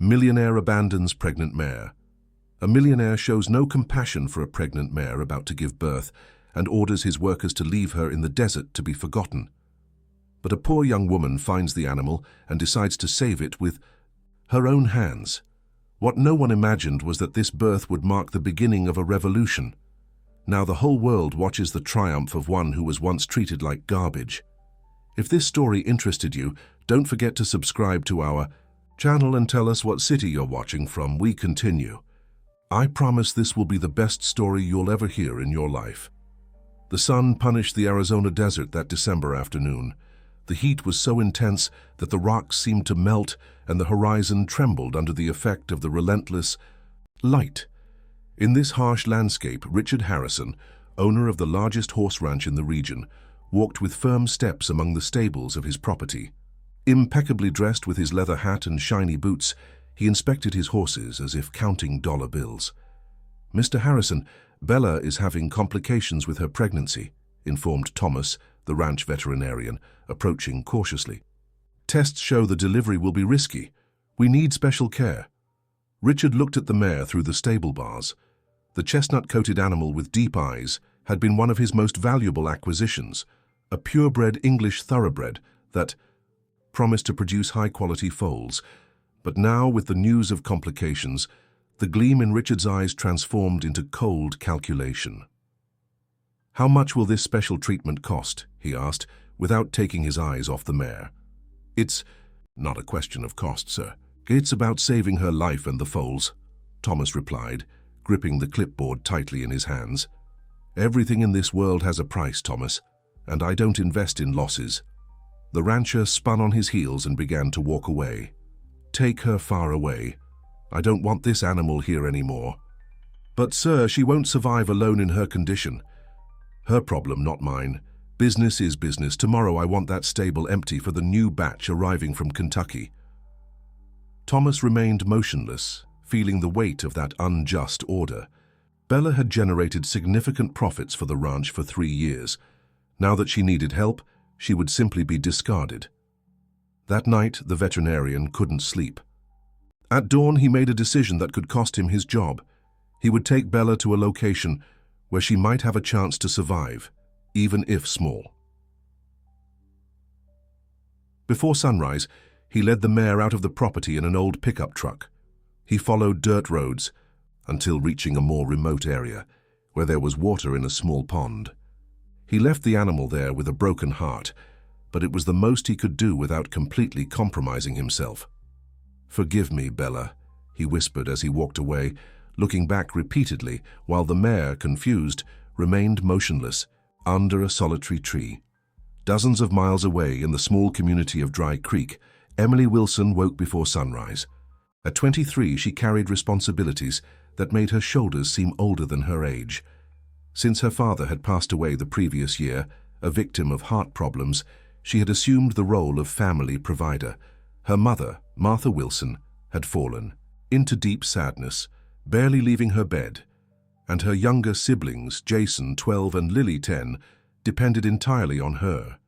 Millionaire abandons pregnant mare. A millionaire shows no compassion for a pregnant mare about to give birth and orders his workers to leave her in the desert to be forgotten. But a poor young woman finds the animal and decides to save it with her own hands. What no one imagined was that this birth would mark the beginning of a revolution. Now the whole world watches the triumph of one who was once treated like garbage. If this story interested you, don't forget to subscribe to our channel and tell us what city you're watching from. We continue. I promise this will be the best story you'll ever hear in your life. The sun punished the Arizona desert that December afternoon. The heat was so intense that the rocks seemed to melt and the horizon trembled under the effect of the relentless light. In this harsh landscape, Richard Harrison, owner of the largest horse ranch in the region, walked with firm steps among the stables of his property. Impeccably dressed with his leather hat and shiny boots, he inspected his horses as if counting dollar bills. "Mr. Harrison, Bella is having complications with her pregnancy," informed Thomas, the ranch veterinarian, approaching cautiously. "Tests show the delivery will be risky. We need special care." Richard looked at the mare through the stable bars. The chestnut-coated animal with deep eyes had been one of his most valuable acquisitions, a purebred English thoroughbred that promised to produce high-quality foals. But now, with the news of complications, the gleam in Richard's eyes transformed into cold calculation. "How much will this special treatment cost?" he asked, without taking his eyes off the mare. "It's not a question of cost, sir. It's about saving her life and the foals," Thomas replied, gripping the clipboard tightly in his hands. "Everything in this world has a price, Thomas, and I don't invest in losses." The rancher spun on his heels and began to walk away. "Take her far away. I don't want this animal here anymore." "But sir, she won't survive alone in her condition." "Her problem, not mine. Business is business. Tomorrow I want that stable empty for the new batch arriving from Kentucky." Thomas remained motionless, feeling the weight of that unjust order. Bella had generated significant profits for the ranch for 3 years. Now that she needed help, she would simply be discarded. That night, the veterinarian couldn't sleep. At dawn, he made a decision that could cost him his job. He would take Bella to a location where she might have a chance to survive, even if small. Before sunrise, he led the mare out of the property in an old pickup truck. He followed dirt roads until reaching a more remote area, where there was water in a small pond. He left the animal there with a broken heart, but it was the most he could do without completely compromising himself. "Forgive me, Bella," he whispered as he walked away, looking back repeatedly while the mare, confused, remained motionless under a solitary tree. Dozens of miles away in the small community of Dry Creek, Emily Wilson woke before sunrise. At 23, she carried responsibilities that made her shoulders seem older than her age. Since her father had passed away the previous year, a victim of heart problems, she had assumed the role of family provider. Her mother, Martha Wilson, had fallen into deep sadness, barely leaving her bed, and her younger siblings, Jason, 12, and Lily, 10, depended entirely on her.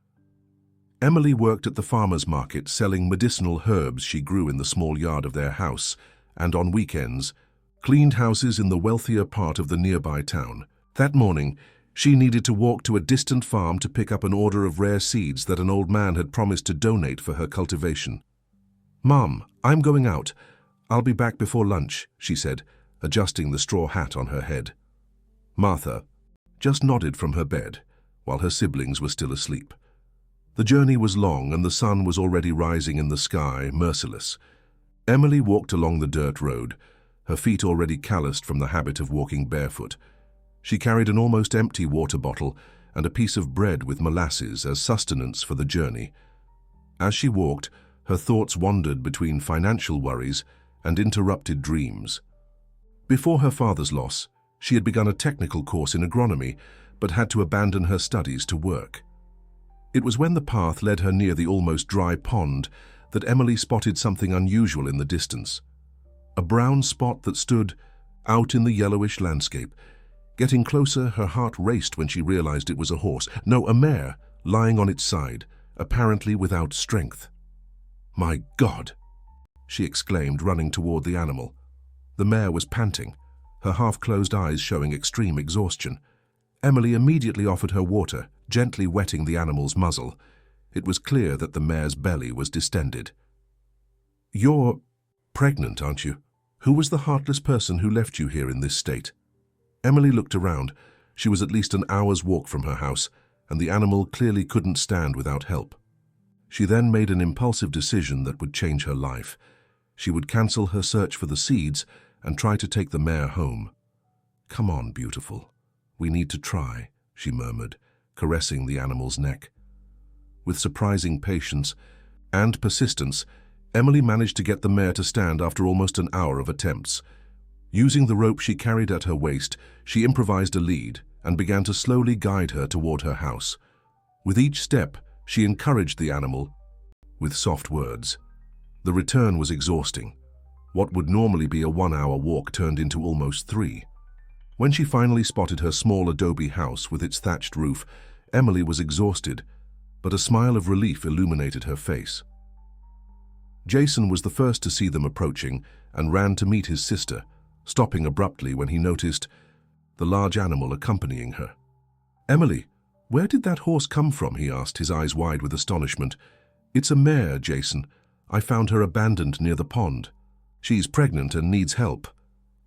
Emily worked at the farmer's market selling medicinal herbs she grew in the small yard of their house, and on weekends, cleaned houses in the wealthier part of the nearby town. That morning, she needed to walk to a distant farm to pick up an order of rare seeds that an old man had promised to donate for her cultivation. "Mom, I'm going out. I'll be back before lunch," she said, adjusting the straw hat on her head. Martha just nodded from her bed, while her siblings were still asleep. The journey was long and the sun was already rising in the sky, merciless. Emily walked along the dirt road, her feet already calloused from the habit of walking barefoot. She carried an almost empty water bottle and a piece of bread with molasses as sustenance for the journey. As she walked, her thoughts wandered between financial worries and interrupted dreams. Before her father's loss, she had begun a technical course in agronomy, but had to abandon her studies to work. It was when the path led her near the almost dry pond that Emily spotted something unusual in the distance. A brown spot that stood out in the yellowish landscape. Getting closer, her heart raced when she realized it was a horse. No, a mare, lying on its side, apparently without strength. "My God!" she exclaimed, running toward the animal. The mare was panting, her half-closed eyes showing extreme exhaustion. Emily immediately offered her water, gently wetting the animal's muzzle. It was clear that the mare's belly was distended. "You're pregnant, aren't you? Who was the heartless person who left you here in this state?" Emily looked around. She was at least an hour's walk from her house, and the animal clearly couldn't stand without help. She then made an impulsive decision that would change her life. She would cancel her search for the seeds and try to take the mare home. "Come on, beautiful. We need to try," she murmured, caressing the animal's neck. With surprising patience and persistence, Emily managed to get the mare to stand after almost an hour of attempts. Using the rope she carried at her waist, she improvised a lead and began to slowly guide her toward her house. With each step, she encouraged the animal with soft words. The return was exhausting. What would normally be a 1-hour walk turned into almost 3. When she finally spotted her small adobe house with its thatched roof, Emily was exhausted, but a smile of relief illuminated her face. Jason was the first to see them approaching and ran to meet his sister, stopping abruptly when he noticed the large animal accompanying her. "Emily, where did that horse come from?" he asked, his eyes wide with astonishment. "It's a mare, Jason. I found her abandoned near the pond. She's pregnant and needs help."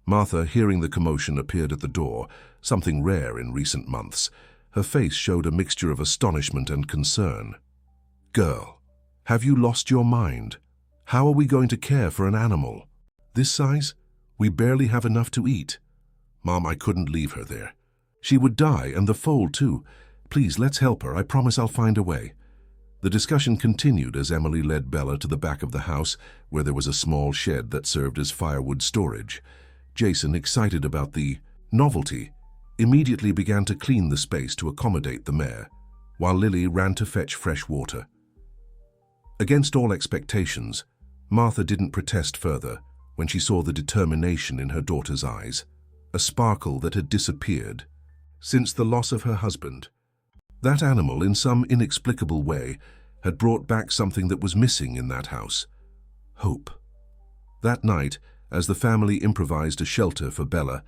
Martha, hearing the commotion, appeared at the door, something rare in recent months. Her face showed a mixture of astonishment and concern. "Girl, have you lost your mind? How are we going to care for an animal this size? We barely have enough to eat." "Mom, I couldn't leave her there. She would die, and the foal too. Please, let's help her. I promise I'll find a way." The discussion continued as Emily led Bella to the back of the house, where there was a small shed that served as firewood storage. Jason, excited about the novelty, immediately began to clean the space to accommodate the mare, while Lily ran to fetch fresh water. Against all expectations, Martha didn't protest further when she saw the determination in her daughter's eyes, a sparkle that had disappeared since the loss of her husband. That animal, in some inexplicable way, had brought back something that was missing in that house: hope. That night, as the family improvised a shelter for Bella,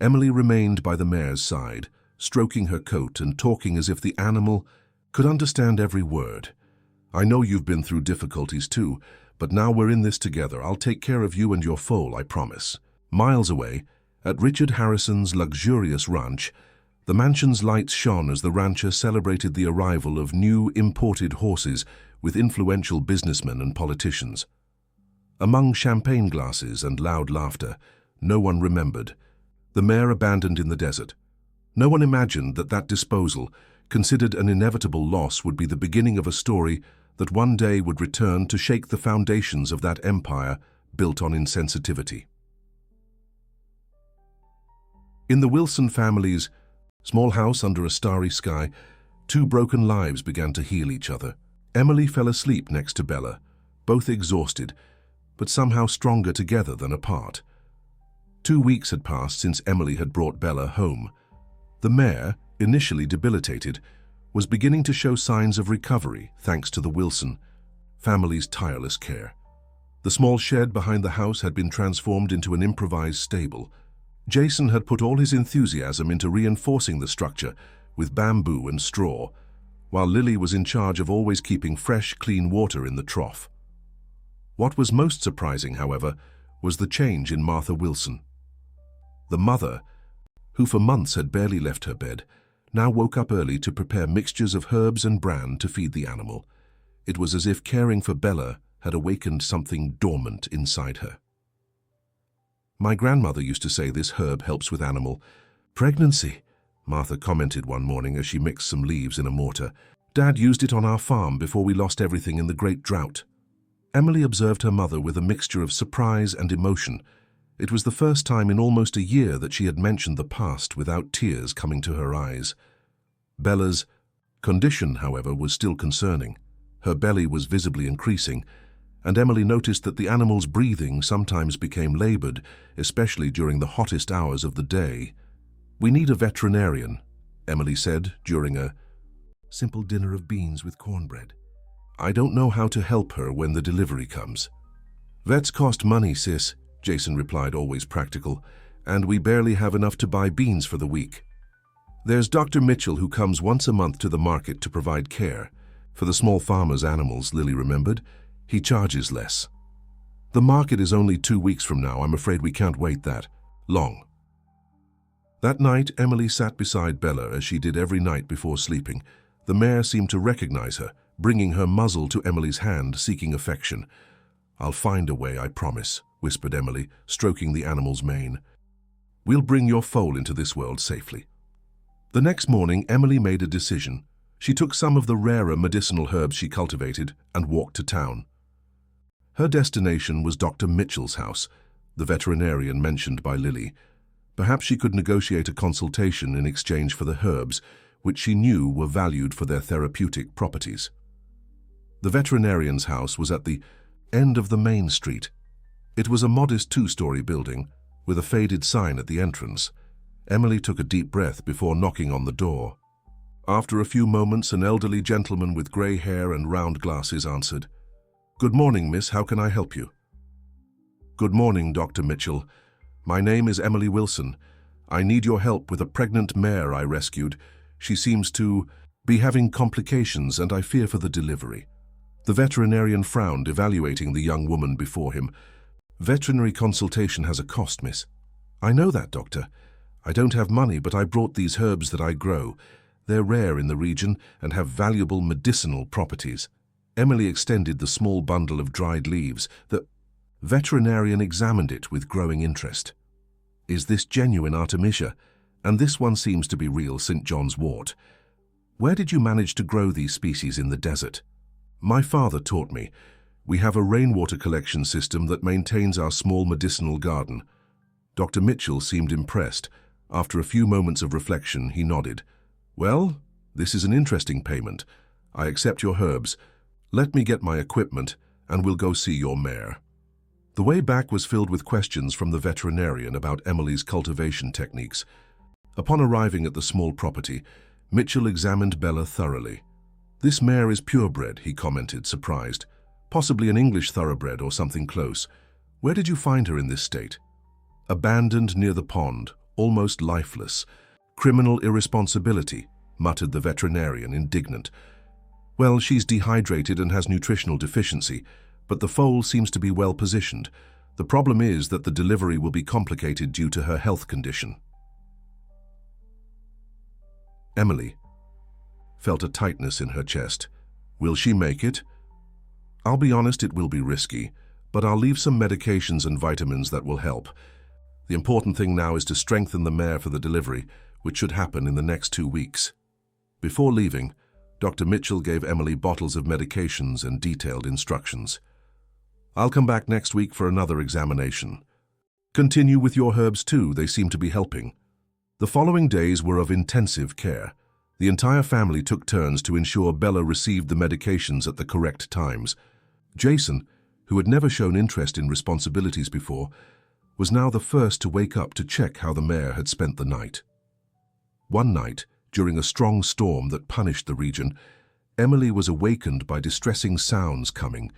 Emily remained by the mare's side, stroking her coat and talking as if the animal could understand every word. "I know you've been through difficulties too, but now we're in this together. I'll take care of you and your foal, I promise." Miles away, at Richard Harrison's luxurious ranch, the mansion's lights shone as the rancher celebrated the arrival of new imported horses with influential businessmen and politicians. Among champagne glasses and loud laughter, no one remembered the mare abandoned in the desert. No one imagined that that disposal, considered an inevitable loss, would be the beginning of a story that one day would return to shake the foundations of that empire built on insensitivity. In the Wilson family's small house under a starry sky, 2 broken lives began to heal each other. Emily fell asleep next to Bella, both exhausted, but somehow stronger together than apart. 2 weeks had passed since Emily had brought Bella home. The mare, initially debilitated, was beginning to show signs of recovery thanks to the Wilson family's tireless care. The small shed behind the house had been transformed into an improvised stable. Jason had put all his enthusiasm into reinforcing the structure with bamboo and straw, while Lily was in charge of always keeping fresh, clean water in the trough. What was most surprising, however, was the change in Martha Wilson. The mother, who for months had barely left her bed, now woke up early to prepare mixtures of herbs and bran to feed the animal. It was as if caring for Bella had awakened something dormant inside her. "My grandmother used to say this herb helps with animal pregnancy," Martha commented one morning as she mixed some leaves in a mortar. "Dad used it on our farm before we lost everything in the Great Drought." Emily observed her mother with a mixture of surprise and emotion. It was the first time in almost a year that she had mentioned the past without tears coming to her eyes. Bella's condition, however, was still concerning. Her belly was visibly increasing, and Emily noticed that the animal's breathing sometimes became labored, especially during the hottest hours of the day. "We need a veterinarian," Emily said during a simple dinner of beans with cornbread. "I don't know how to help her when the delivery comes." Vets cost money, sis, Jason replied, always practical, and we barely have enough to buy beans for the week. There's Dr. Mitchell, who comes once a month to the market to provide care. For the small farmer's animals, Lily remembered, he charges less. The market is only 2 weeks from now. I'm afraid we can't wait that long. That night, Emily sat beside Bella as she did every night before sleeping. The mare seemed to recognize her, bringing her muzzle to Emily's hand, seeking affection. "I'll find a way, I promise," whispered Emily, stroking the animal's mane. "We'll bring your foal into this world safely." The next morning, Emily made a decision. She took some of the rarer medicinal herbs she cultivated and walked to town. Her destination was Dr. Mitchell's house, the veterinarian mentioned by Lily. Perhaps she could negotiate a consultation in exchange for the herbs, which she knew were valued for their therapeutic properties. The veterinarian's house was at the end of the main street. It was a modest 2-story building, with a faded sign at the entrance. Emily took a deep breath before knocking on the door. After a few moments, an elderly gentleman with grey hair and round glasses answered. "Good morning, miss. How can I help you?" "Good morning, Dr. Mitchell. My name is Emily Wilson. I need your help with a pregnant mare I rescued. She seems to be having complications, and I fear for the delivery." The veterinarian frowned, evaluating the young woman before him. "Veterinary consultation has a cost, miss." "I know that, doctor. I don't have money, but I brought these herbs that I grow. They're rare in the region and have valuable medicinal properties." Emily extended the small bundle of dried leaves. The veterinarian examined it with growing interest. "Is this genuine Artemisia? And this one seems to be real St. John's wort. Where did you manage to grow these species in the desert?" "My father taught me. We have a rainwater collection system that maintains our small medicinal garden." Dr. Mitchell seemed impressed. After a few moments of reflection, he nodded. "Well, this is an interesting payment. I accept your herbs. Let me get my equipment, and we'll go see your mare." The way back was filled with questions from the veterinarian about Emily's cultivation techniques. Upon arriving at the small property, Mitchell examined Bella thoroughly. "This mare is purebred," he commented, surprised. "Possibly an English thoroughbred or something close. Where did you find her in this state?" "Abandoned near the pond, almost lifeless. Criminal irresponsibility," muttered the veterinarian, indignant. "Well, she's dehydrated and has nutritional deficiency, but the foal seems to be well positioned. The problem is that the delivery will be complicated due to her health condition." Emily felt a tightness in her chest. "Will she make it?" "I'll be honest, it will be risky, but I'll leave some medications and vitamins that will help. The important thing now is to strengthen the mare for the delivery, which should happen in the next 2 weeks." Before leaving, Dr. Mitchell gave Emily bottles of medications and detailed instructions. "I'll come back next week for another examination. Continue with your herbs too, they seem to be helping." The following days were of intensive care. The entire family took turns to ensure Bella received the medications at the correct times. Jason, who had never shown interest in responsibilities before, was now the first to wake up to check how the mare had spent the night. One night, during a strong storm that punished the region, Emily was awakened by distressing sounds coming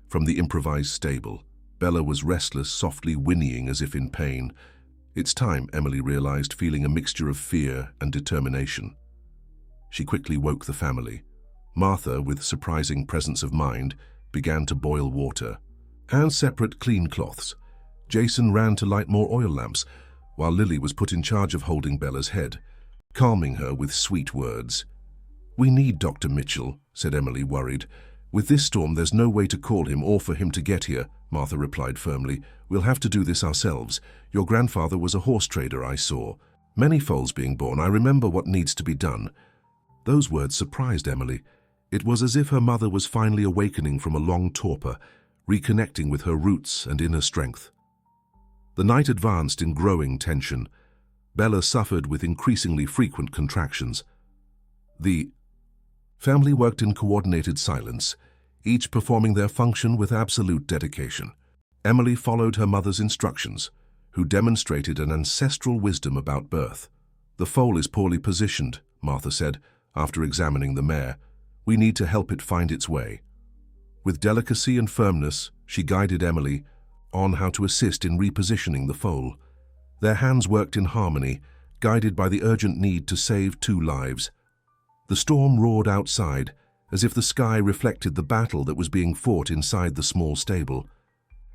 from the improvised stable. Bella was restless, softly whinnying as if in pain. "It's time," Emily realized, feeling a mixture of fear and determination. She quickly woke the family. Martha, with surprising presence of mind, began to boil water and separate clean cloths. Jason ran to light more oil lamps, while Lily was put in charge of holding Bella's head, calming her with sweet words. "We need Dr. Mitchell," said Emily, worried. "With this storm, there's no way to call him or for him to get here," Martha replied firmly. "We'll have to do this ourselves. Your grandfather was a horse trader, I saw. Many foals being born. I remember what needs to be done." Those words surprised Emily. It was as if her mother was finally awakening from a long torpor, reconnecting with her roots and inner strength. The night advanced in growing tension. Bella suffered with increasingly frequent contractions. The family worked in coordinated silence, each performing their function with absolute dedication. Emily followed her mother's instructions, who demonstrated an ancestral wisdom about birth. "The foal is poorly positioned," Martha said, after examining the mare. "We need to help it find its way." With delicacy and firmness, she guided Emily, on how to assist in repositioning the foal. Their hands worked in harmony, guided by the urgent need to save 2 lives. The storm roared outside, as if the sky reflected the battle that was being fought inside the small stable.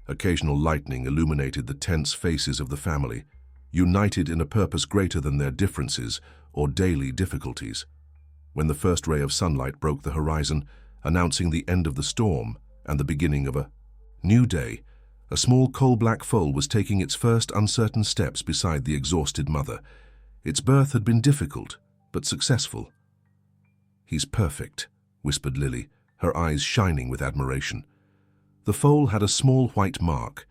Occasional lightning illuminated the tense faces of the family, united in a purpose greater than their differences or daily difficulties. When the first ray of sunlight broke the horizon, announcing the end of the storm and the beginning of a new day, a small coal-black foal was taking its first uncertain steps beside the exhausted mother. Its birth had been difficult, but successful. "He's perfect," whispered Lily, her eyes shining with admiration. The foal had a small white mark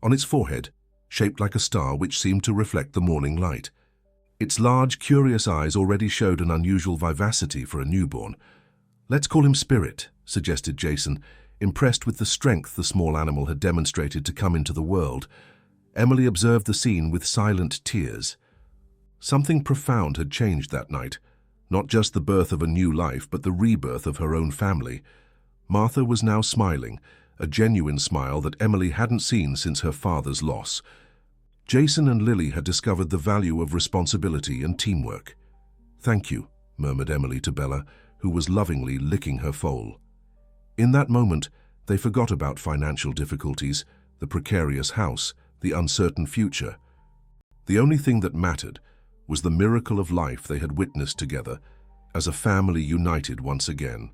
on its forehead, shaped like a star which seemed to reflect the morning light. Its large, curious eyes already showed an unusual vivacity for a newborn. "Let's call him Spirit," suggested Jason, impressed with the strength the small animal had demonstrated to come into the world. Emily observed the scene with silent tears. Something profound had changed that night, not just the birth of a new life, but the rebirth of her own family. Martha was now smiling, a genuine smile that Emily hadn't seen since her father's loss. Jason and Lily had discovered the value of responsibility and teamwork. "Thank you," murmured Emily to Bella, who was lovingly licking her foal. In that moment, they forgot about financial difficulties, the precarious house, the uncertain future. The only thing that mattered was the miracle of life they had witnessed together, as a family united once again.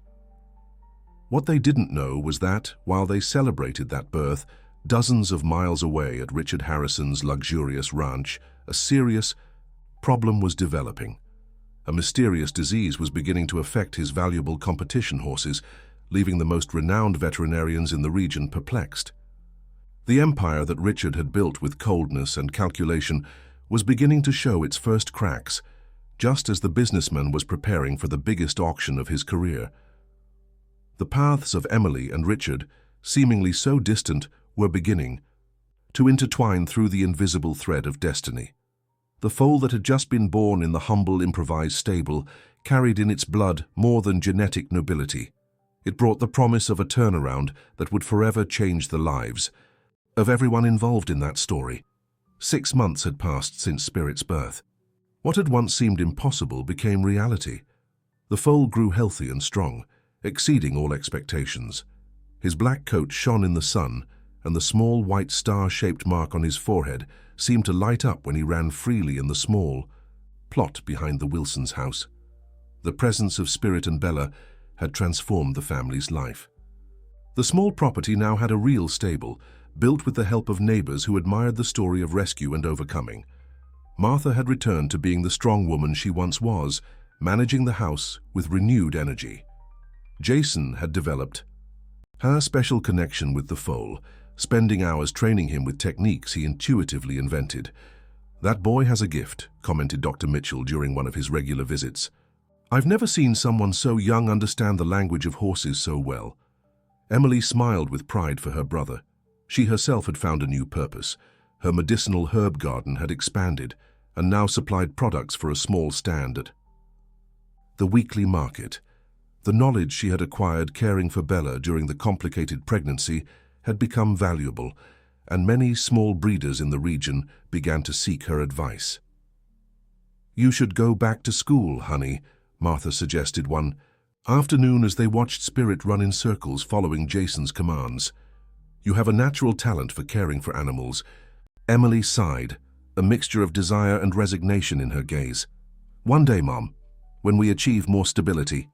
What they didn't know was that, while they celebrated that birth, dozens of miles away at Richard Harrison's luxurious ranch, a serious problem was developing. A mysterious disease was beginning to affect his valuable competition horses, leaving the most renowned veterinarians in the region perplexed. The empire that Richard had built with coldness and calculation was beginning to show its first cracks, just as the businessman was preparing for the biggest auction of his career. The paths of Emily and Richard, seemingly so distant, were beginning to intertwine through the invisible thread of destiny. The foal that had just been born in the humble improvised stable carried in its blood more than genetic nobility. It brought the promise of a turnaround that would forever change the lives of everyone involved in that story. 6 months had passed since Spirit's birth. What had once seemed impossible became reality. The foal grew healthy and strong, exceeding all expectations. His black coat shone in the sun, and the small white star-shaped mark on his forehead seemed to light up when he ran freely in the small plot behind the Wilsons' house. The presence of Spirit and Bella had transformed the family's life. The small property now had a real stable, built with the help of neighbors who admired the story of rescue and overcoming. Martha had returned to being the strong woman she once was, managing the house with renewed energy. Jason had developed her special connection with the foal, spending hours training him with techniques he intuitively invented. "That boy has a gift," commented Dr. Mitchell during one of his regular visits. "I've never seen someone so young understand the language of horses so well." Emily smiled with pride for her brother. She herself had found a new purpose. Her medicinal herb garden had expanded and now supplied products for a small stand at the weekly market. The knowledge she had acquired caring for Bella during the complicated pregnancy had become valuable, and many small breeders in the region began to seek her advice. "You should go back to school, honey," Martha suggested one afternoon as they watched Spirit run in circles following Jason's commands. "You have a natural talent for caring for animals." Emily sighed, a mixture of desire and resignation in her gaze. "One day, Mom, when we achieve more stability."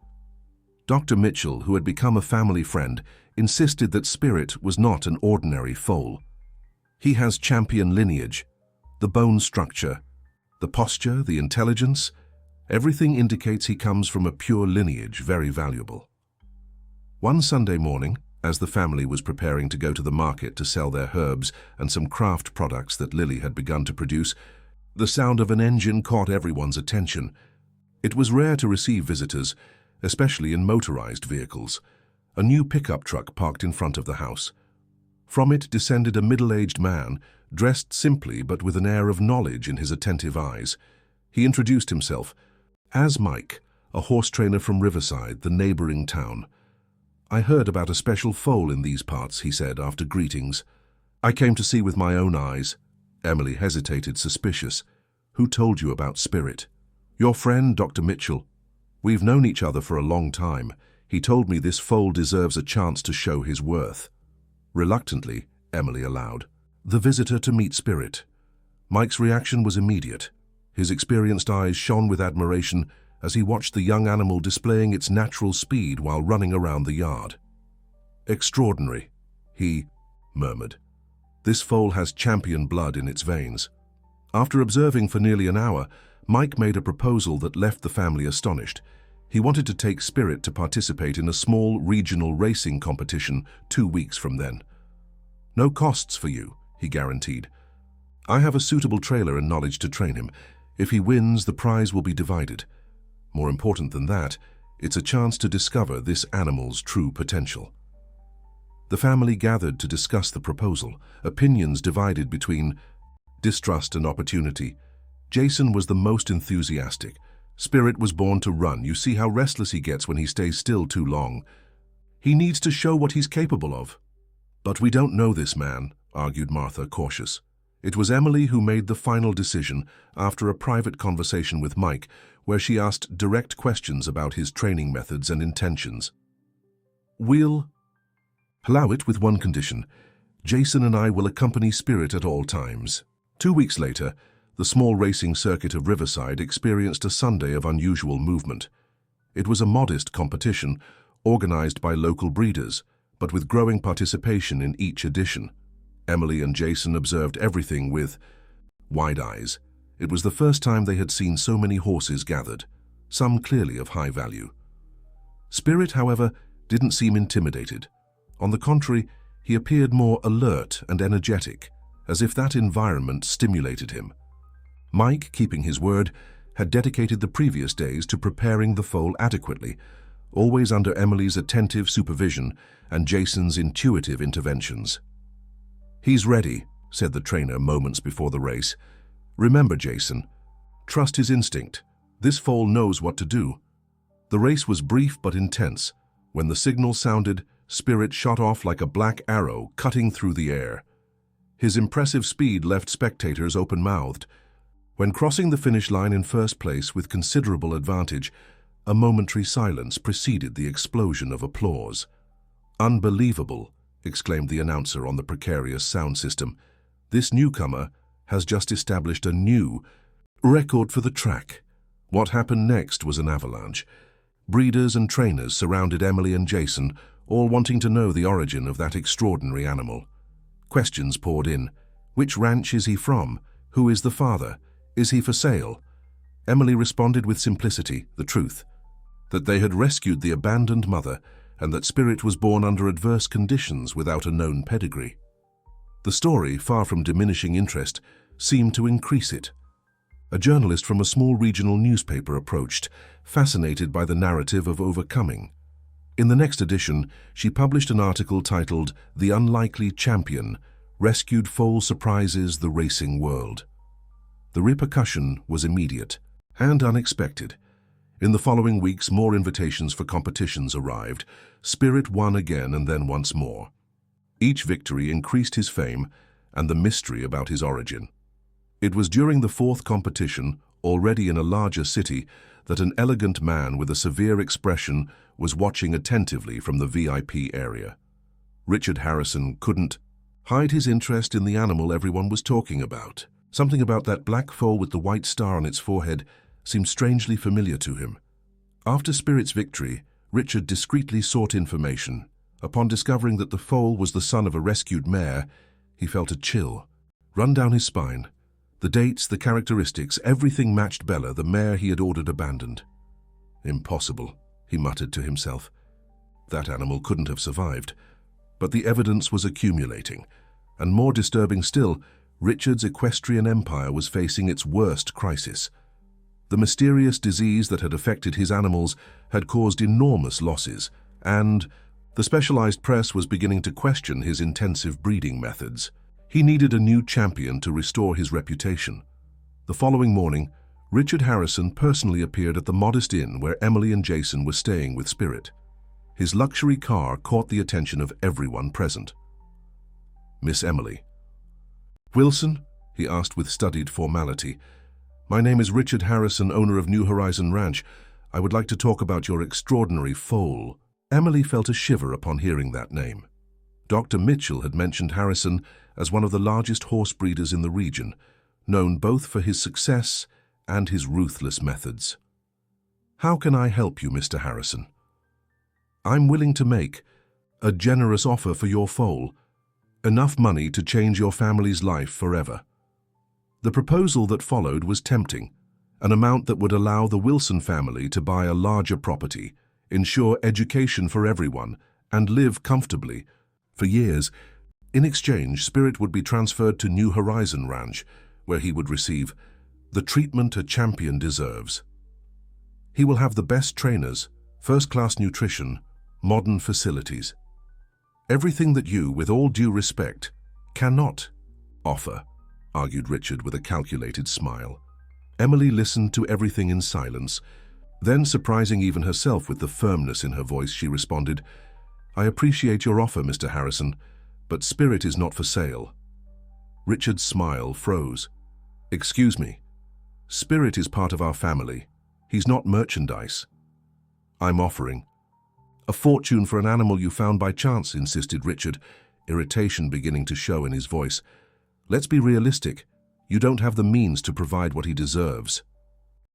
Dr. Mitchell, who had become a family friend, insisted that Spirit was not an ordinary foal. "He has champion lineage, the bone structure, the posture, the intelligence. Everything indicates he comes from a pure lineage, very valuable." One Sunday morning, as the family was preparing to go to the market to sell their herbs and some craft products that Lily had begun to produce, the sound of an engine caught everyone's attention. It was rare to receive visitors, especially in motorized vehicles. A new pickup truck parked in front of the house. From it descended a middle-aged man, dressed simply but with an air of knowledge in his attentive eyes. He introduced himself as Mike, a horse trainer from Riverside, the neighboring town. "I heard about a special foal in these parts," he said after greetings. I came to see with my own eyes. Emily hesitated, suspicious. Who told you about Spirit? Your friend, Dr. Mitchell. We've known each other for a long time. He told me this foal deserves a chance to show his worth. Reluctantly, Emily allowed the visitor to meet Spirit. Mike's reaction was immediate. His experienced eyes shone with admiration as he watched the young animal displaying its natural speed while running around the yard. Extraordinary, he murmured. This foal has champion blood in its veins. After observing for nearly an hour, Mike made a proposal that left the family astonished. He wanted to take Spirit to participate in a small regional racing competition 2 weeks from then. No costs for you, he guaranteed. I have a suitable trailer and knowledge to train him. If he wins, the prize will be divided. More important than that, it's a chance to discover this animal's true potential. The family gathered to discuss the proposal, opinions divided between distrust and opportunity. Jason was the most enthusiastic. Spirit was born to run. You see how restless he gets when he stays still too long. He needs to show what he's capable of. But we don't know this man, argued Martha, cautious. It was Emily who made the final decision after a private conversation with Mike, where she asked direct questions about his training methods and intentions. We'll allow it with one condition. Jason and I will accompany Spirit at all times. 2 weeks later, the small racing circuit of Riverside experienced a Sunday of unusual movement. It was a modest competition, organized by local breeders, but with growing participation in each edition. Emily and Jason observed everything with wide eyes. It was the first time they had seen so many horses gathered, some clearly of high value. Spirit, however, didn't seem intimidated. On the contrary, he appeared more alert and energetic, as if that environment stimulated him. Mike, keeping his word, had dedicated the previous days to preparing the foal adequately, always under Emily's attentive supervision and Jason's intuitive interventions. He's ready, said the trainer moments before the race. Remember, Jason, trust his instinct. This foal knows what to do. The race was brief but intense. When the signal sounded, Spirit shot off like a black arrow, cutting through the air. His impressive speed left spectators open-mouthed. When crossing the finish line in first place with considerable advantage, a momentary silence preceded the explosion of applause. Unbelievable, exclaimed the announcer on the precarious sound system. This newcomer has just established a new record for the track. What happened next was an avalanche. Breeders and trainers surrounded Emily and Jason, all wanting to know the origin of that extraordinary animal. Questions poured in. Which ranch is he from? Who is the father? Is he for sale? Emily responded with simplicity, the truth, that they had rescued the abandoned mother and that Spirit was born under adverse conditions without a known pedigree. The story, far from diminishing interest, seemed to increase it. A journalist from a small regional newspaper approached, fascinated by the narrative of overcoming. In the next edition, she published an article titled "The Unlikely Champion: Rescued Foal Surprises the Racing World." The repercussion was immediate and unexpected. In the following weeks, more invitations for competitions arrived. Spirit won again and then once more. Each victory increased his fame and the mystery about his origin. It was during the fourth competition, already in a larger city, that an elegant man with a severe expression was watching attentively from the VIP area. Richard Harrison couldn't hide his interest in the animal everyone was talking about. Something about that black foal with the white star on its forehead seemed strangely familiar to him. After Spirit's victory, Richard discreetly sought information. Upon discovering that the foal was the son of a rescued mare, he felt a chill run down his spine. The dates, the characteristics, everything matched Bella, the mare he had ordered abandoned. Impossible, he muttered to himself. That animal couldn't have survived. But the evidence was accumulating, and more disturbing still, Richard's equestrian empire was facing its worst crisis. The mysterious disease that had affected his animals had caused enormous losses, and the specialized press was beginning to question his intensive breeding methods. He needed a new champion to restore his reputation. The following morning, Richard Harrison personally appeared at the modest inn where Emily and Jason were staying with Spirit. His luxury car caught the attention of everyone present. "Miss Emily," Wilson? He asked with studied formality. My name is Richard Harrison, owner of New Horizon Ranch. I would like to talk about your extraordinary foal. Emily felt a shiver upon hearing that name. Dr. Mitchell had mentioned Harrison as one of the largest horse breeders in the region, known both for his success and his ruthless methods. How can I help you, Mr. Harrison? I'm willing to make a generous offer for your foal, enough money to change your family's life forever. The proposal that followed was tempting, an amount that would allow the Wilson family to buy a larger property, ensure education for everyone, and live comfortably for years. In exchange, Spirit would be transferred to New Horizon Ranch, where he would receive the treatment a champion deserves. He will have the best trainers, first-class nutrition, modern facilities. Everything that you, with all due respect, cannot offer, argued Richard with a calculated smile. Emily listened to everything in silence. Then, surprising even herself with the firmness in her voice, she responded, I appreciate your offer, Mr. Harrison, but Spirit is not for sale. Richard's smile froze. Excuse me. Spirit is part of our family. He's not merchandise. I'm offering a fortune for an animal you found by chance, insisted Richard, irritation beginning to show in his voice. Let's be realistic. You don't have the means to provide what he deserves.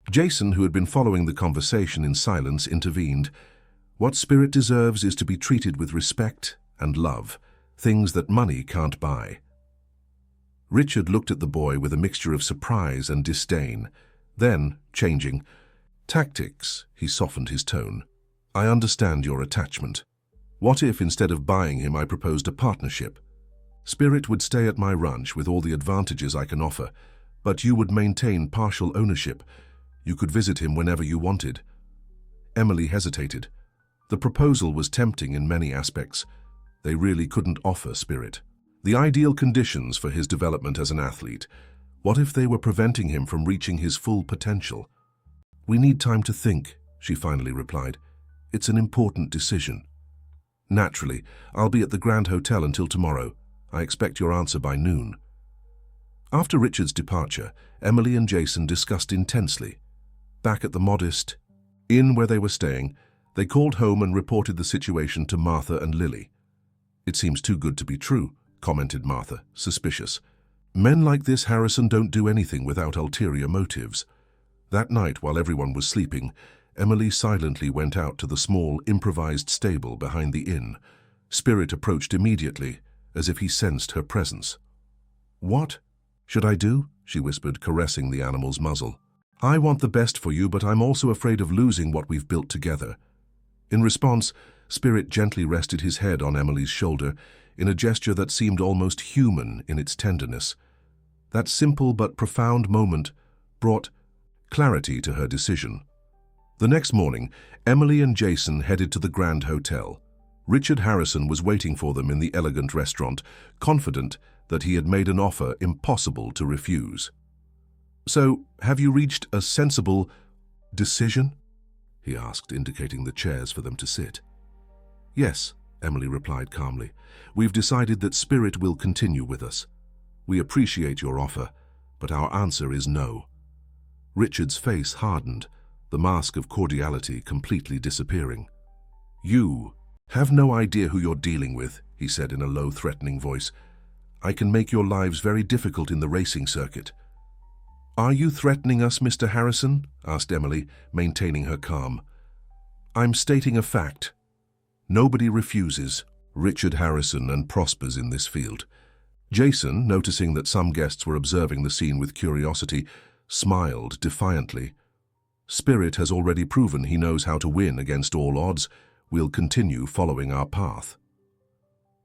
Jason, who had been following the conversation in silence, intervened. What Spirit deserves is to be treated with respect and love, things that money can't buy. Richard looked at the boy with a mixture of surprise and disdain. Then, changing tactics, he softened his tone. I understand your attachment. What if, instead of buying him, I proposed a partnership? Spirit would stay at my ranch with all the advantages I can offer, but you would maintain partial ownership. You could visit him whenever you wanted. Emily hesitated. The proposal was tempting in many aspects. They really couldn't offer Spirit the ideal conditions for his development as an athlete. What if they were preventing him from reaching his full potential? We need time to think, she finally replied. It's an important decision. Naturally, I'll be at the Grand Hotel until tomorrow. I expect your answer by noon. After Richard's departure, Emily and Jason discussed intensely. Back at the modest inn where they were staying, they called home and reported the situation to Martha and Lily. It seems too good to be true, commented Martha, suspicious. Men like this Harrison don't do anything without ulterior motives. That night, while everyone was sleeping, Emily silently went out to the small, improvised stable behind the inn. Spirit approached immediately, as if he sensed her presence. What should I do? She whispered, caressing the animal's muzzle. I want the best for you, but I'm also afraid of losing what we've built together. In response, Spirit gently rested his head on Emily's shoulder in a gesture that seemed almost human in its tenderness. That simple but profound moment brought clarity to her decision. The next morning, Emily and Jason headed to the Grand Hotel. Richard Harrison was waiting for them in the elegant restaurant, confident that he had made an offer impossible to refuse. So, have you reached a sensible decision? He asked, indicating the chairs for them to sit. Yes, Emily replied calmly. We've decided that Spirit will continue with us. We appreciate your offer, but our answer is no. Richard's face hardened, the mask of cordiality completely disappearing. You have no idea who you're dealing with, he said in a low, threatening voice. I can make your lives very difficult in the racing circuit. Are you threatening us, Mr. Harrison? Asked Emily, maintaining her calm. I'm stating a fact. Nobody refuses Richard Harrison and prospers in this field. Jason, noticing that some guests were observing the scene with curiosity, smiled defiantly. Spirit has already proven he knows how to win against all odds. We'll continue following our path.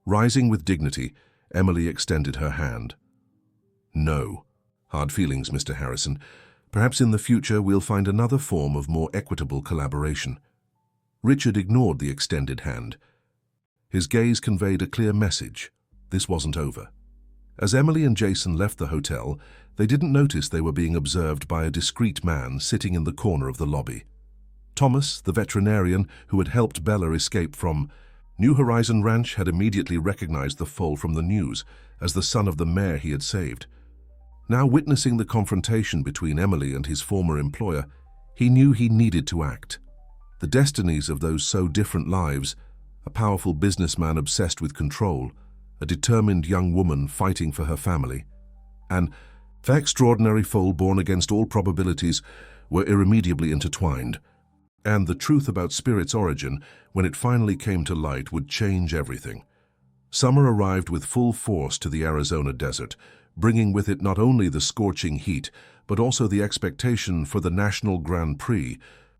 Rising with dignity, Emily extended her hand. No. Hard feelings, Mr. Harrison. Perhaps in the future we'll find another form of more equitable collaboration. Richard ignored the extended hand. His gaze conveyed a clear message. This wasn't over. As Emily and Jason left the hotel, they didn't notice they were being observed by a discreet man sitting in the corner of the lobby. Thomas, the veterinarian who had helped Bella escape from New Horizon Ranch had immediately recognized the foal from the news as the son of the Mare he had saved. Now witnessing the confrontation between Emily and his former employer, he knew he needed to act. The destinies of those so different lives, a powerful businessman obsessed with control, a determined young woman fighting for her family, and the extraordinary foal born against all probabilities, were irremediably intertwined. And the truth about Spirit's origin, when it finally came to light, would change everything. Summer arrived with full force to the Arizona desert, bringing with it not only the scorching heat, but also the expectation for the National Grand Prix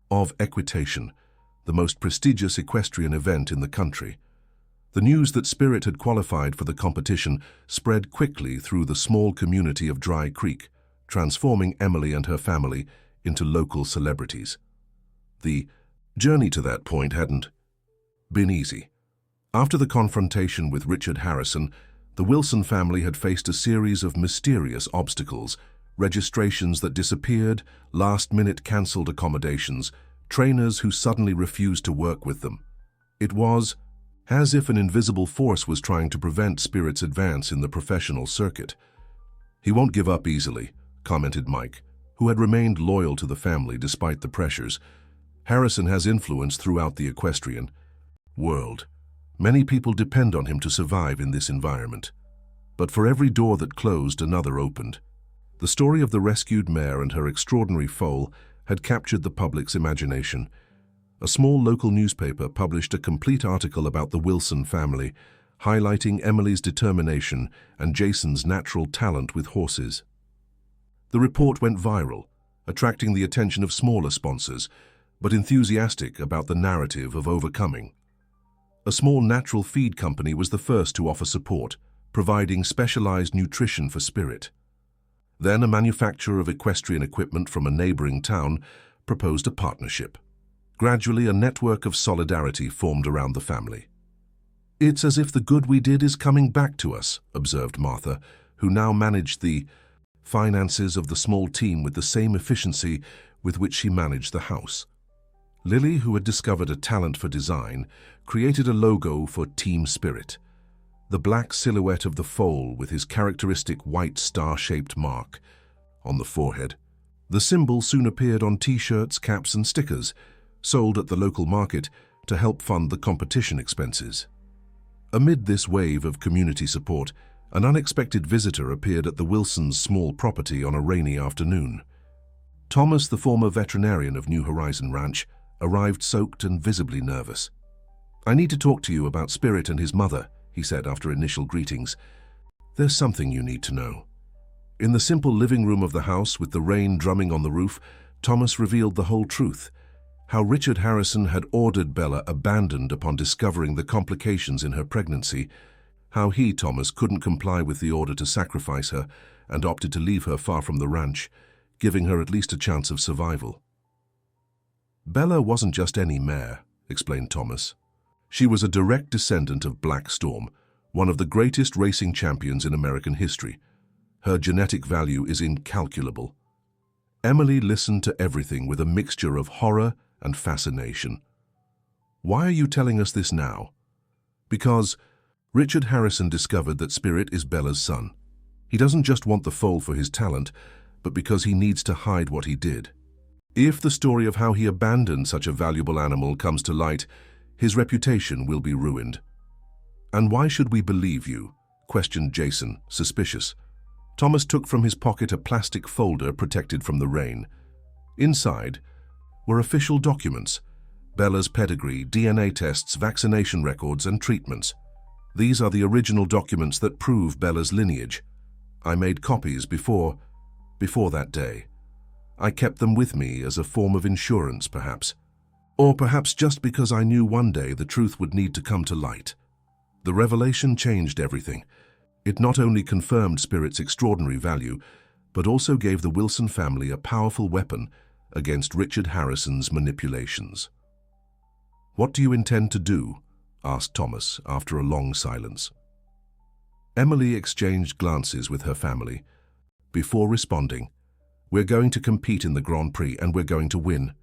of Equitation, the most prestigious equestrian event in the country. The news that Spirit had qualified for the competition spread quickly through the small community of Dry Creek, transforming Emily and her family into local celebrities. The journey to that point hadn't been easy. After the confrontation with Richard Harrison, the Wilson family had faced a series of mysterious obstacles: registrations that disappeared, last-minute cancelled accommodations, trainers who suddenly refused to work with them. It was as if an invisible force was trying to prevent Spirit's advance in the professional circuit. "He won't give up easily," commented Mike, who had remained loyal to the family despite the pressures. "Harrison has influence throughout the equestrian world. Many people depend on him to survive in this environment." But for every door that closed, another opened. The story of the rescued mare and her extraordinary foal had captured the public's imagination. A small local newspaper published a complete article about the Wilson family, highlighting Emily's determination and Jason's natural talent with horses. The report went viral, attracting the attention of smaller sponsors, but enthusiastic about the narrative of overcoming. A small natural feed company was the first to offer support, providing specialized nutrition for Spirit. Then a manufacturer of equestrian equipment from a neighboring town proposed a partnership. Gradually, a network of solidarity formed around the family. "It's as if the good we did is coming back to us," observed Martha, who now managed the finances of the small team with the same efficiency with which she managed the house. Lily, who had discovered a talent for design, created a logo for Team Spirit. The black silhouette of the foal with his characteristic white star-shaped mark on the forehead. The symbol soon appeared on T-shirts, caps and stickers, sold at the local market to help fund the competition expenses. Amid this wave of community support, an unexpected visitor appeared at the Wilsons' small property on a rainy afternoon. Thomas, the former veterinarian of New Horizon Ranch, arrived soaked and visibly nervous. "I need to talk to you about Spirit and his mother," he said after initial greetings. "There's something you need to know." In the simple living room of the house, with the rain drumming on the roof, Thomas revealed the whole truth: how Richard Harrison had ordered Bella abandoned upon discovering the complications in her pregnancy, how he, Thomas, couldn't comply with the order to sacrifice her and opted to leave her far from the ranch, giving her at least a chance of survival. "Bella wasn't just any mare," explained Thomas. "She was a direct descendant of Black Storm, one of the greatest racing champions in American history. Her genetic value is incalculable." Emily listened to everything with a mixture of horror and fascination. "Why are you telling us this now?" "Because Richard Harrison discovered that Spirit is Bella's son. He doesn't just want the foal for his talent, but because he needs to hide what he did. If the story of how he abandoned such a valuable animal comes to light, his reputation will be ruined." "And why should we believe you?" questioned Jason, suspicious. Thomas took from his pocket a plastic folder protected from the rain. Inside were official documents: Bella's pedigree, DNA tests, vaccination records, and treatments. "These are the original documents that prove Bella's lineage. I made copies before that day. I kept them with me as a form of insurance, perhaps. Or perhaps just because I knew one day the truth would need to come to light." The revelation changed everything. It not only confirmed Spirit's extraordinary value, but also gave the Wilson family a powerful weapon against Richard Harrison's manipulations. "What do you intend to do?" asked Thomas after a long silence. Emily exchanged glances with her family. Before responding, "We're going to compete in the Grand Prix and we're going to win.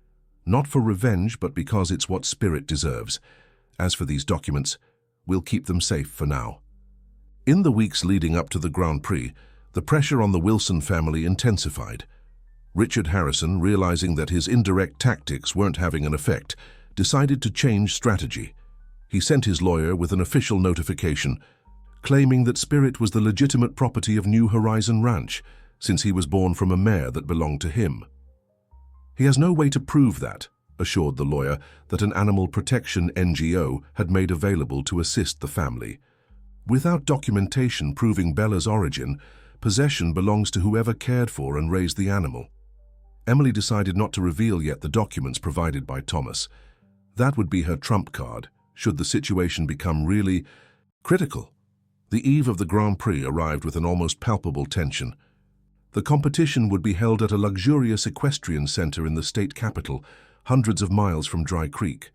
Not for revenge, but because it's what Spirit deserves. As for these documents, we'll keep them safe for now." In the weeks leading up to the Grand Prix, the pressure on the Wilson family intensified. Richard Harrison, realizing that his indirect tactics weren't having an effect, decided to change strategy. He sent his lawyer with an official notification, claiming that Spirit was the legitimate property of New Horizon Ranch, since he was born from a mare that belonged to him. He has no way to prove that, assured the lawyer that an animal protection NGO had made available to assist the family. Without documentation proving Bella's origin, possession belongs to whoever cared for and raised the animal. Emily decided not to reveal yet the documents provided by Thomas. That would be her trump card, should the situation become really critical. The eve of the Grand Prix arrived with an almost palpable tension. The competition would be held at a luxurious equestrian center in the state capital, hundreds of miles from Dry Creek.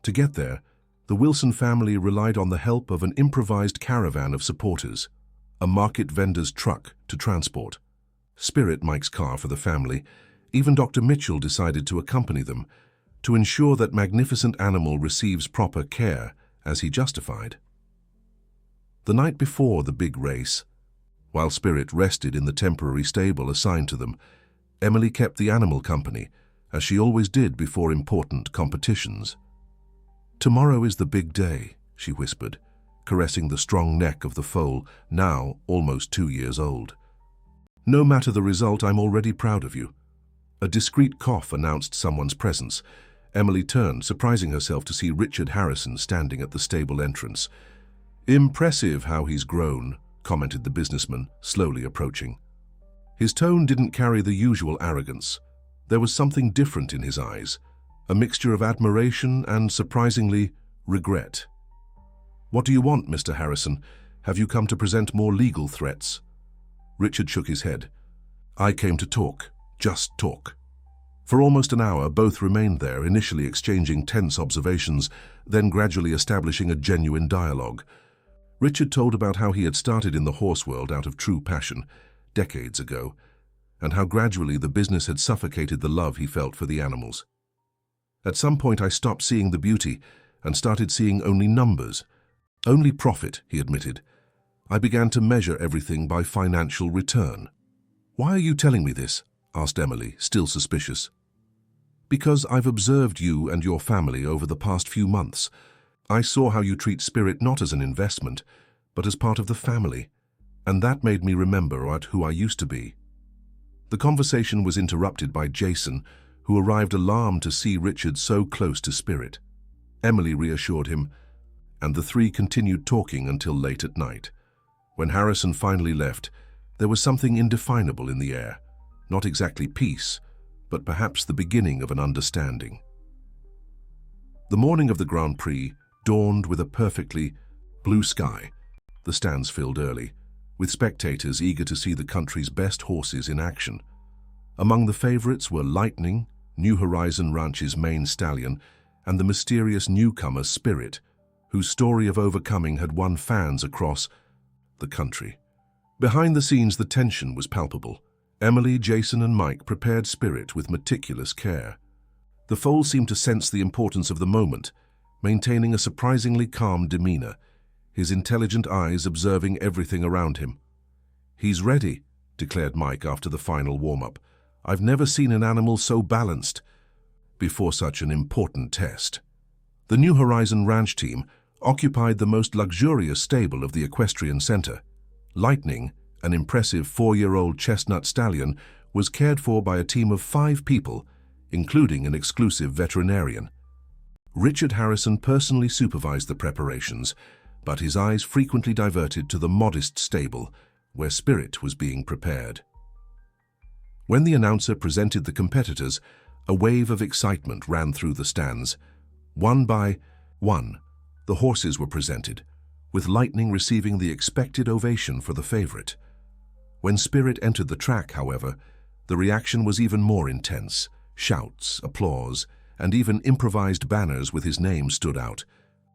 To get there, the Wilson family relied on the help of an improvised caravan of supporters, a market vendor's truck to transport. Spirit, Mike's car for the family. Even Dr. Mitchell decided to accompany them, to ensure that magnificent animal receives proper care, as he justified. The night before the big race, while Spirit rested in the temporary stable assigned to them, Emily kept the animal company, as she always did before important competitions. "Tomorrow is the big day," she whispered, caressing the strong neck of the foal, now almost 2 years old. "No matter the result, I'm already proud of you." A discreet cough announced someone's presence. Emily turned, surprising herself to see Richard Harrison standing at the stable entrance. "Impressive how he's grown," commented the businessman, slowly approaching. His tone didn't carry the usual arrogance. There was something different in his eyes, a mixture of admiration and, surprisingly, regret. "What do you want, Mr. Harrison? Have you come to present more legal threats?" Richard shook his head. "I came to talk, just talk." For almost an hour, both remained there, initially exchanging tense observations, then gradually establishing a genuine dialogue. Richard told about how he had started in the horse world out of true passion, decades ago, and how gradually the business had suffocated the love he felt for the animals. "At some point I stopped seeing the beauty and started seeing only numbers. Only profit," he admitted. "I began to measure everything by financial return." "Why are you telling me this?" asked Emily, still suspicious. "Because I've observed you and your family over the past few months. I saw how you treat Spirit not as an investment, but as part of the family, and that made me remember who I used to be." The conversation was interrupted by Jason, who arrived alarmed to see Richard so close to Spirit. Emily reassured him, and the three continued talking until late at night. When Harrison finally left, there was something indefinable in the air. Not exactly peace, but perhaps the beginning of an understanding. The morning of the Grand Prix dawned with a perfectly blue sky. The stands filled early, with spectators eager to see the country's best horses in action. Among the favorites were Lightning, New Horizon Ranch's main stallion, and the mysterious newcomer Spirit, whose story of overcoming had won fans across the country. Behind the scenes, the tension was palpable. Emily, Jason, and Mike prepared Spirit with meticulous care. The foal seemed to sense the importance of the moment, maintaining a surprisingly calm demeanor, his intelligent eyes observing everything around him. "He's ready," declared Mike after the final warm-up. "I've never seen an animal so balanced before such an important test." The New Horizon Ranch team occupied the most luxurious stable of the equestrian center. Lightning, an impressive 4-year-old chestnut stallion, was cared for by a team of 5 people, including an exclusive veterinarian. Richard Harrison personally supervised the preparations, but his eyes frequently diverted to the modest stable where Spirit was being prepared. When the announcer presented the competitors, a wave of excitement ran through the stands. One by one, the horses were presented, with Lightning receiving the expected ovation for the favorite. When Spirit entered the track, however, the reaction was even more intense. Shouts, applause, and even improvised banners with his name stood out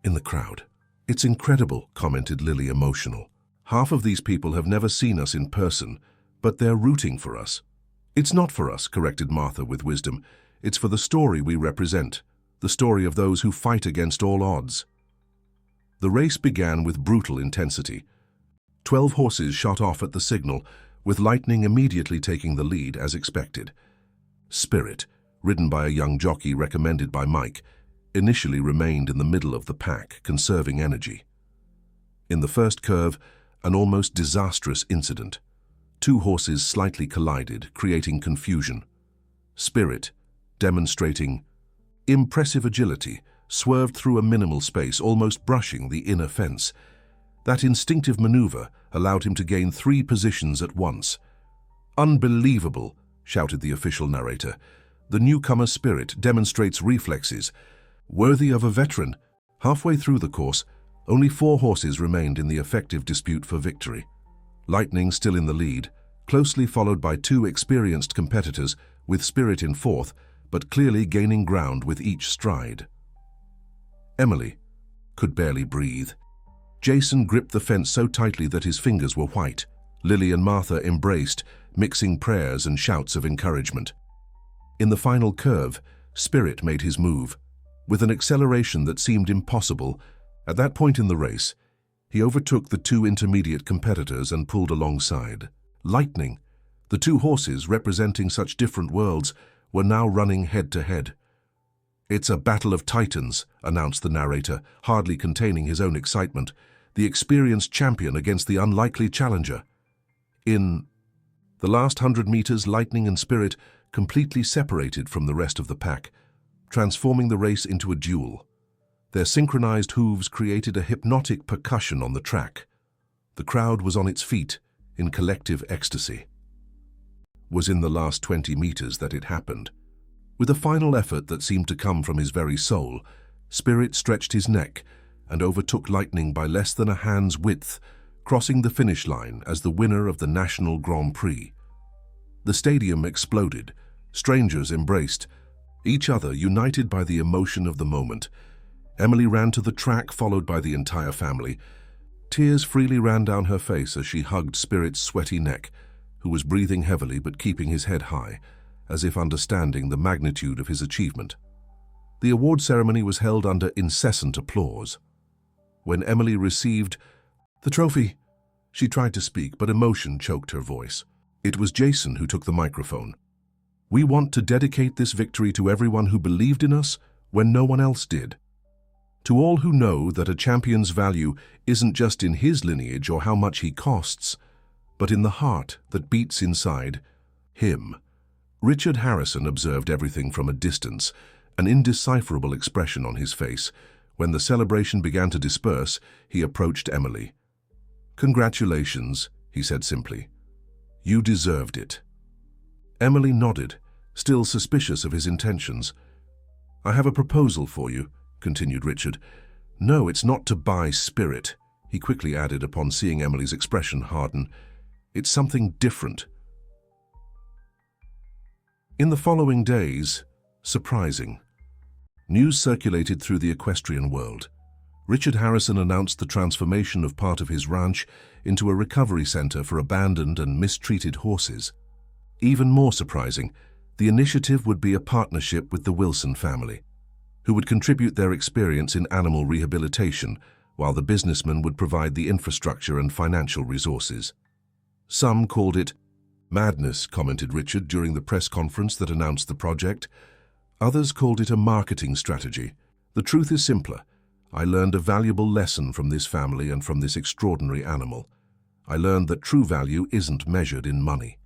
in the crowd. "It's incredible," commented Lily, emotional. "Half of these people have never seen us in person, but they're rooting for us." "It's not for us," corrected Martha with wisdom. "It's for the story we represent. the story of those who fight against all odds. The race began with brutal intensity. 12 horses shot off at the signal, with Lightning immediately taking the lead as expected. Spirit, ridden by a young jockey recommended by Mike, initially remained in the middle of the pack, conserving energy. In the first curve, an almost disastrous incident. 2 horses slightly collided, creating confusion. Spirit, demonstrating impressive agility, swerved through a minimal space, almost brushing the inner fence. That instinctive maneuver allowed him to gain 3 positions at once. "Unbelievable," shouted the official narrator. "The newcomer Spirit demonstrates reflexes worthy of a veteran." Halfway through the course, only 4 horses remained in the effective dispute for victory. Lightning still in the lead, closely followed by 2 experienced competitors, with Spirit in 4th, but clearly gaining ground with each stride. Emily could barely breathe. Jason gripped the fence so tightly that his fingers were white. Lily and Martha embraced, mixing prayers and shouts of encouragement. In the final curve, Spirit made his move. With an acceleration that seemed impossible, at that point in the race, he overtook the 2 intermediate competitors and pulled alongside. Lightning, the 2 horses representing such different worlds, were now running head-to-head. "It's a battle of titans," announced the narrator, hardly containing his own excitement. "The experienced champion against the unlikely challenger." In the last 100 meters, Lightning and Spirit completely separated from the rest of the pack, transforming the race into a duel. Their synchronized hooves created a hypnotic percussion on the track. The crowd was on its feet, in collective ecstasy. It was in the last 20 meters that it happened. With a final effort that seemed to come from his very soul, Spirit stretched his neck and overtook Lightning by less than a hand's width, crossing the finish line as the winner of the National Grand Prix. The stadium exploded. Strangers embraced each other, united by the emotion of the moment. Emily ran to the track, followed by the entire family. Tears freely ran down her face as she hugged Spirit's sweaty neck, who was breathing heavily but keeping his head high, as if understanding the magnitude of his achievement. The award ceremony was held under incessant applause. When Emily received the trophy, she tried to speak, but emotion choked her voice. It was Jason who took the microphone. "We want to dedicate this victory to everyone who believed in us when no one else did. To all who know that a champion's value isn't just in his lineage or how much he costs, but in the heart that beats inside him." Richard Harrison observed everything from a distance, an indecipherable expression on his face. When the celebration began to disperse, he approached Emily. "Congratulations," he said simply. "You deserved it." Emily nodded, still suspicious of his intentions. "I have a proposal for you," continued Richard. "No, it's not to buy Spirit," he quickly added upon seeing Emily's expression harden. "It's something different." In the following days, surprising news circulated through the equestrian world. Richard Harrison announced the transformation of part of his ranch into a recovery center for abandoned and mistreated horses. Even more surprising, the initiative would be a partnership with the Wilson family, who would contribute their experience in animal rehabilitation, while the businessman would provide the infrastructure and financial resources. "Some called it madness," commented Richard during the press conference that announced the project. "Others called it a marketing strategy. The truth is simpler. I learned a valuable lesson from this family and from this extraordinary animal. I learned that true value isn't measured in money."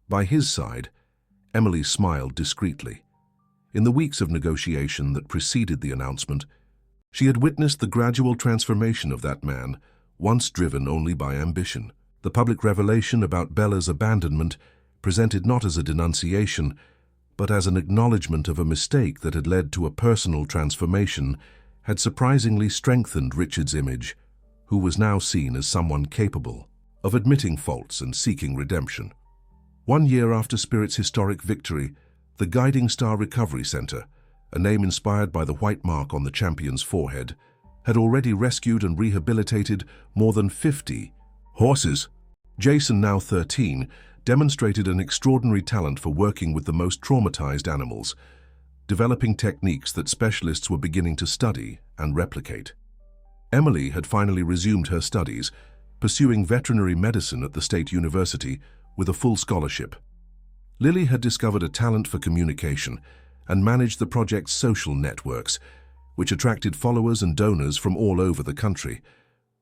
By his side, Emily smiled discreetly. In the weeks of negotiation that preceded the announcement, she had witnessed the gradual transformation of that man, once driven only by ambition. The public revelation about Bella's abandonment, presented not as a denunciation, but as an acknowledgement of a mistake that had led to a personal transformation, had surprisingly strengthened Richard's image, who was now seen as someone capable of admitting faults and seeking redemption. 1 year after Spirit's historic victory, the Guiding Star Recovery Center, a name inspired by the white mark on the champion's forehead, had already rescued and rehabilitated more than 50 horses. Jason, now 13, demonstrated an extraordinary talent for working with the most traumatized animals. developing techniques that specialists were beginning to study and replicate. Emily had finally resumed her studies, pursuing veterinary medicine at the State University with a full scholarship. Lily had discovered a talent for communication and managed the project's social networks, which attracted followers and donors from all over the country.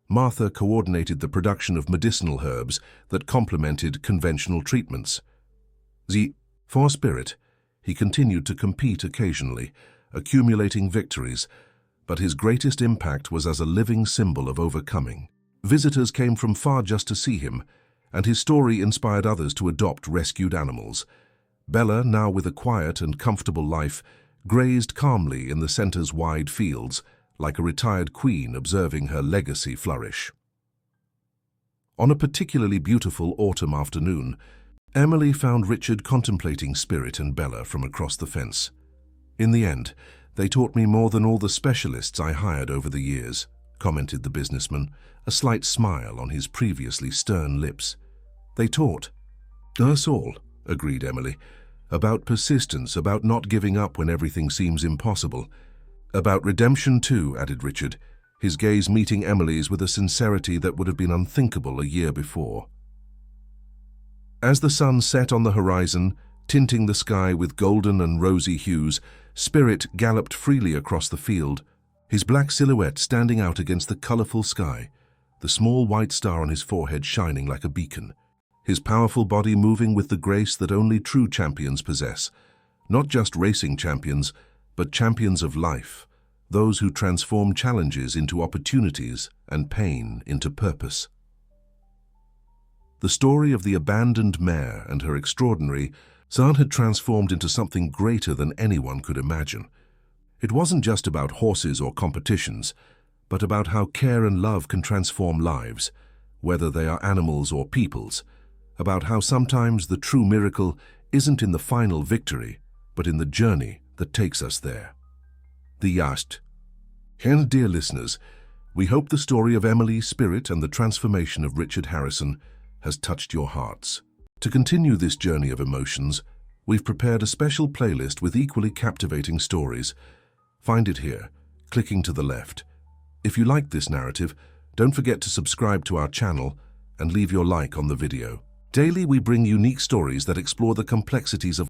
Martha coordinated the production of medicinal herbs that complemented conventional treatments. For Spirit, he continued to compete occasionally, accumulating victories, but his greatest impact was as a living symbol of overcoming. Visitors came from far just to see him, and his story inspired others to adopt rescued animals. Bella, now with a quiet and comfortable life, grazed calmly in the center's wide fields, like a retired queen observing her legacy flourish. On a particularly beautiful autumn afternoon, Emily found Richard contemplating Spirit and Bella from across the fence. "In the end, they taught me more than all the specialists I hired over the years," commented the businessman, a slight smile on his previously stern lips. "They taught us all," agreed Emily. "About persistence, about not giving up when everything seems impossible. About redemption too," added Richard, his gaze meeting Emily's with a sincerity that would have been unthinkable a year before. As the sun set on the horizon, tinting the sky with golden and rosy hues, Spirit galloped freely across the field, his black silhouette standing out against the colorful sky, the small white star on his forehead shining like a beacon, his powerful body moving with the grace that only true champions possess, not just racing champions, but champions of life, those who transform challenges into opportunities and pain into purpose. The story of the abandoned Mare and her extraordinary son had transformed into something greater than anyone could imagine. It wasn't just about horses or competitions, but about how care and love can transform lives, whether they are animals or people's, about how sometimes the true miracle isn't in the final victory, but in the journey that takes us there. And dear listeners, we hope the story of Emily, Spirit, and the transformation of Richard Harrison has touched your hearts. To continue this journey of emotions, we've prepared a special playlist with equally captivating stories. Find it here, clicking to the left. If you like this narrative, don't forget to subscribe to our channel and leave your like on the video. Daily we bring unique stories that explore the complexities of